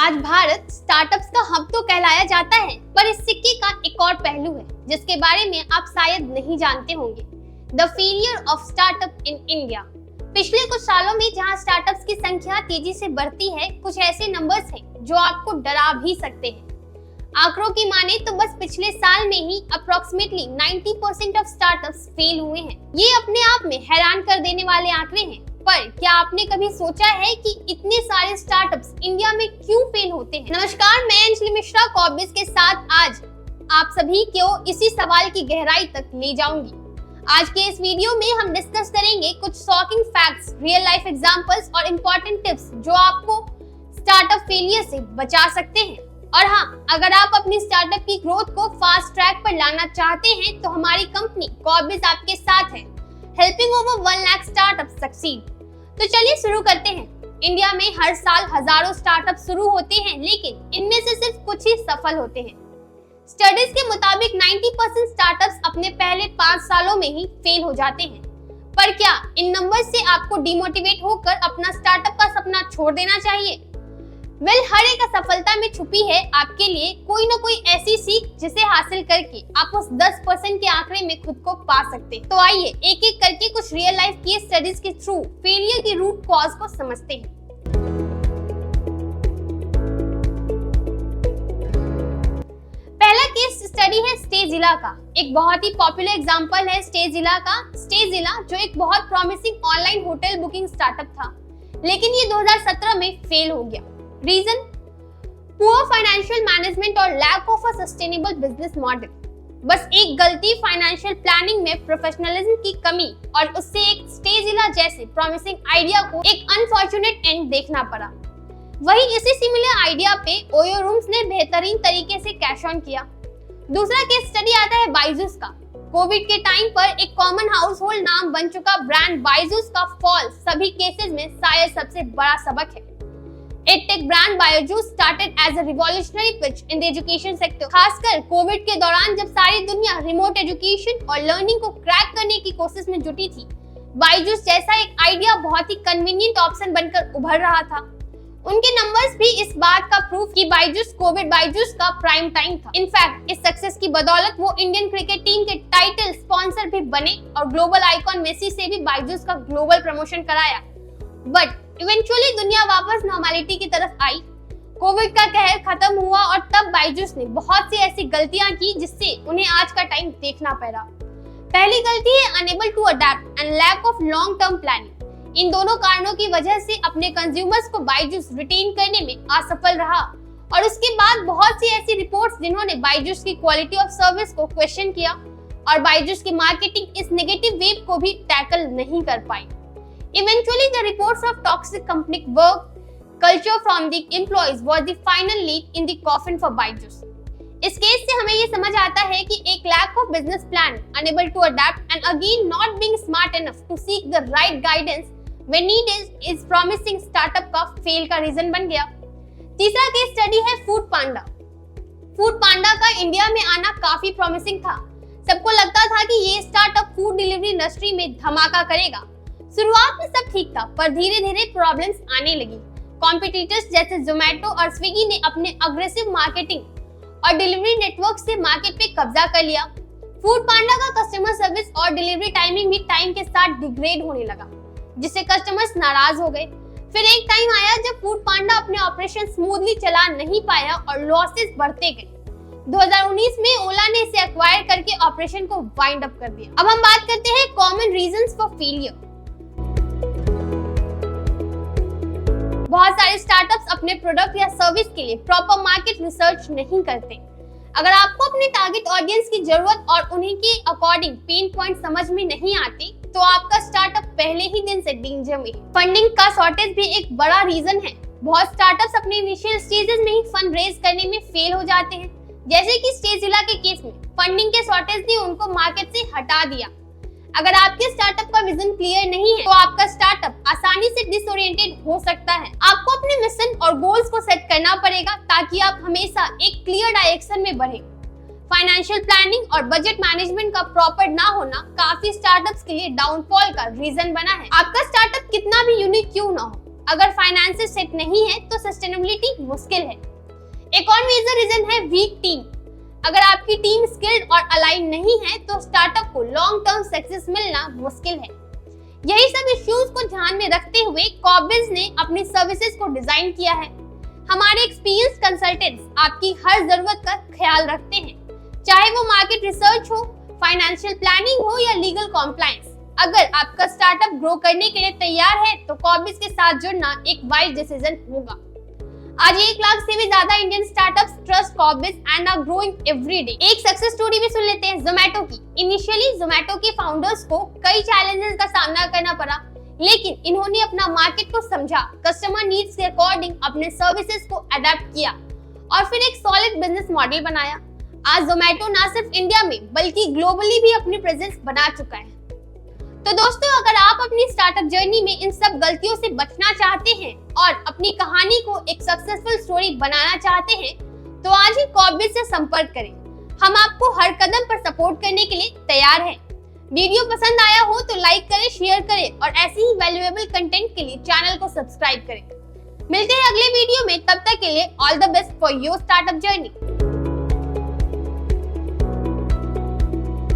आज भारत स्टार्टअप्स का हब तो कहलाया जाता है, पर इस सिक्के का एक और पहलू है जिसके बारे में आप शायद नहीं जानते होंगे। The failure of startup in India. पिछले कुछ सालों में जहां स्टार्टअप्स की संख्या तेजी से बढ़ती है, कुछ ऐसे नंबर्स हैं जो आपको डरा भी सकते हैं। आंकड़ों की माने तो बस पिछले साल में ही अप्रोक्सीमेटली 90% ऑफ स्टार्टअप्स फेल हुए हैं। ये अपने आप में हैरान कर देने वाले आंकड़े हैं, पर क्या आपने कभी सोचा है कि इतने सारे स्टार्टअप्स इंडिया में क्यों फेल होते हैं? नमस्कार, मैं अंजलि मिश्रा कॉर्बिस के साथ आज आप सभी को इसी सवाल की गहराई तक ले जाऊंगी। आज के इस वीडियो में हम डिस्कस करेंगे कुछ shocking facts, real life examples और इम्पोर्टेंट टिप्स जो आपको स्टार्टअप फेलियर से बचा सकते हैं। और हाँ, अगर आप अपनी स्टार्टअप की ग्रोथ को फास्ट ट्रैक पर लाना चाहते हैं तो हमारी कंपनी कॉर्बिस आपके साथ है, helping over 1 lakh startup succeed. तो चलिए शुरू करते हैं। इंडिया में हर साल हजारों स्टार्टअप शुरू होते हैं, लेकिन इनमें से सिर्फ कुछ ही सफल होते हैं। स्टडीज के मुताबिक 90% स्टार्टअप्स अपने पहले 5 सालों में ही फेल हो जाते हैं। पर क्या इन नंबर्स से आपको डिमोटिवेट होकर अपना स्टार्टअप का सपना छोड़ देना चाहिए? हर एक असफलता में छुपी है आपके लिए कोई ना कोई ऐसी सीख जिसे हासिल करके आप उस 10% के आंकड़े में खुद को पा सकते हैं। तो आइए एक एक करके कुछ रियल लाइफ केस स्टडीज के थ्रू फेलियर की रूट कॉज को समझते हैं। पहला केस स्टडी है स्टेजिला का। एक बहुत ही पॉपुलर एग्जांपल है स्टेजिला का। स्टेजिला जो एक बहुत promising online hotel booking startup था, लेकिन ये 2017 में फेल हो गया। रीजन? पुअर फाइनेंशियल मैनेजमेंट और lack of a sustainable business model. बस एक गलती, फाइनेंशियल प्लानिंग में प्रोफेशनलिज्म की कमी और उससे एक स्टेजिला जैसे प्रॉमिसिंग आइडिया को एक अनफॉर्चुनेट एंड देखना पड़ा। वही इसी सिमिलर आइडिया पे ओयो रूम्स ने बेहतरीन तरीके से कैश ऑन किया। दूसरा केस स्टडी आता है बायजूस का। कोविड के टाइम पर एक कॉमन हाउस होल्ड नाम बन चुका ब्रांड बायजूस का फॉल सभी केसेस में शायद सबसे बड़ा सबक है। EdTech brand Byju's started as a revolutionary pitch in the education sector। खासकर कोविड के दौरान जब सारी दुनिया रिमोट एजुकेशन और लर्निंग को क्रैक करने की कोशिश में जुटी थी, बायजूस जैसा एक आइडिया बहुत ही कन्वीनियंट ऑप्शन बनकर उभर रहा था। उनके नंबर्स भी इस बात का प्रूफ कि कोविड बायजूस का प्राइम टाइम था। इनफैक्ट इस सक्सेस की बदौलत वो इंडियन क्रिकेट टीम के टाइटल स्पॉन्सर भी बने और ग्लोबल आइकॉन मेसी से भी बायजूस का ग्लोबल प्रमोशन कराया। बट इवेंचुअली दुनिया वापस नॉर्मलिटी की तरफ आई। कोविड का कहर खत्म हुआ और तब बायजूस ने बहुत सी ऐसी गलतियां की जिससे उन्हें आज का टाइम देखना पड़ा। पहली गलती है unable to adapt and lack of long term planning. इन दोनों कारणों की वजह से अपने कंज्यूमर्स को बायजूस रिटेन करने में असफल रहा और उसके बाद बहुत सी ऐसी रिपोर्ट्स जिन्होंने बायजूस की क्वालिटी ऑफ सर्विस को क्वेश्चन किया और बायजूस की मार्केटिंग इस नेगेटिव वेव को भी टैकल नहीं कर पाई। Eventually, the reports of toxic company work culture from the employees was the final lead in the coffin for Byju's। इस केस से हमें ये समझ आता है कि एक lack of business plan, unable to adapt and again not being smart enough to seek the right guidance when needed is promising startup का fail का रीजन बन गया। तीसरा केस स्टडी है फूड पांडा। फूड पांडा का इंडिया में आना काफी प्रॉमिसिंग था। सबको लगता था कि ये स्टार्टअप फूड डिलीवरी इंडस्ट्री में धमाका करेगा। शुरुआत में सब ठीक था, पर धीरे धीरे प्रॉब्लम्स आने लगी। कॉम्पिटिटर्स जैसे जोमेटो और स्विगी ने अपने अग्रेसिव मार्केटिंग और डिलीवरी नेटवर्क से मार्केट पे कब्जा कर लिया। फूड पांडा का कस्टमर सर्विस और डिलीवरी टाइमिंग भी टाइम के साथ डिग्रेड होने लगा, जिससे कस्टमर्स नाराज हो गए। फिर एक टाइम आया जब फूड पांडा अपने ऑपरेशन स्मूथली चला नहीं पाया और लॉसेस बढ़ते गए। 2019 में ओला ने इसे एक्वायर करके ऑपरेशन को वाइंड अप कर दिया। अब हम बात करते हैं कॉमन रीजंस फॉर फेलियर। बहुत सारे स्टार्टअप्स अपने प्रोडक्ट या सर्विस के लिए प्रॉपर मार्केट रिसर्च नहीं करते। अगर आपको अपने टारगेट ऑडियंस की जरूरत और उन्हीं के अकॉर्डिंग पेन पॉइंट समझ में नहीं आते, तो आपका स्टार्टअप पहले ही दिन से डेंजर में है। फंडिंग का शॉर्टेज भी एक बड़ा रीजन है। बहुत स्टार्टअप्स अपने इनिशियल स्टेजेस में ही फंड रेज करने में फेल हो जाते हैं, जैसे कि स्टेजिला के केस में फंडिंग के शॉर्टेज ने उनको मार्केट से हटा दिया। अगर आपके स्टार्टअप का विजन क्लियर नहीं है, तो आपका स्टार्टअप आसानी से डिसओरिएंटेड हो सकता है। आपको अपने मिशन और गोल्स को सेट करना पड़ेगा ताकि आप हमेशा एक क्लियर डायरेक्शन में बढ़ें। फाइनेंशियल प्लानिंग और बजट मैनेजमेंट का प्रॉपर ना होना काफी स्टार्टअप्स के लिए डाउनफॉल का रीजन बना है। आपका स्टार्टअप कितना भी यूनिक क्यों ना हो, अगर फाइनेंसेस सेट नहीं है तो सस्टेनेबिलिटी मुश्किल है। एक और मेजर रीजन है वीक टीम। अगर आपकी टीम स्किल्ड और अलाइन नहीं है तो स्टार्टअप को लॉन्ग टर्म सक्सेस मिलना मुश्किल है। यही सब इश्यूज को ध्यान में रखते हुए कॉबिज ने अपनी सर्विसेज को डिजाइन किया है। हमारे एक्सपीरियंस कंसल्टेंट्स आपकी हर जरूरत का ख्याल रखते हैं, चाहे वो मार्केट रिसर्च हो, फाइनेंशियल प्लानिंग हो या लीगल कॉम्प्लायंस। अगर आपका स्टार्टअप ग्रो करने के लिए तैयार है तो कॉबिज के साथ जुड़ना एक वाइज डिसीजन होगा। आज 1 लाख से भी ज्यादा Indian startups trust Cobiz and are growing every day. एक सक्सेस स्टोरी भी सुन लेते हैं जोमेटो की। इनिशियली जोमेटो के फाउंडर्स को कई चैलेंजेस का सामना करना पड़ा, लेकिन इन्होंने अपना मार्केट को समझा, कस्टमर नीड्स के अकॉर्डिंग अपने सर्विसेज को अडेप्ट किया और फिर एक सॉलिड बिजनेस मॉडल बनाया। आज जोमेटो ना सिर्फ इंडिया में बल्कि ग्लोबली भी अपनी प्रेजेंस बना चुका है। तो दोस्तों, अगर आप अपनी स्टार्टअप जर्नी में इन सब गलतियों से बचना चाहते हैं और अपनी कहानी को एक सक्सेसफुल स्टोरी बनाना चाहते हैं तो आज ही कॉबिज से संपर्क करें। हम आपको हर कदम पर सपोर्ट करने के लिए तैयार हैं। वीडियो पसंद आया हो तो लाइक करें, शेयर करें और ऐसे ही वैल्यूएबल कंटेंट के लिए चैनल को सब्सक्राइब करें। मिलते हैं अगले वीडियो में, तब तक के लिए all the best for your startup journey.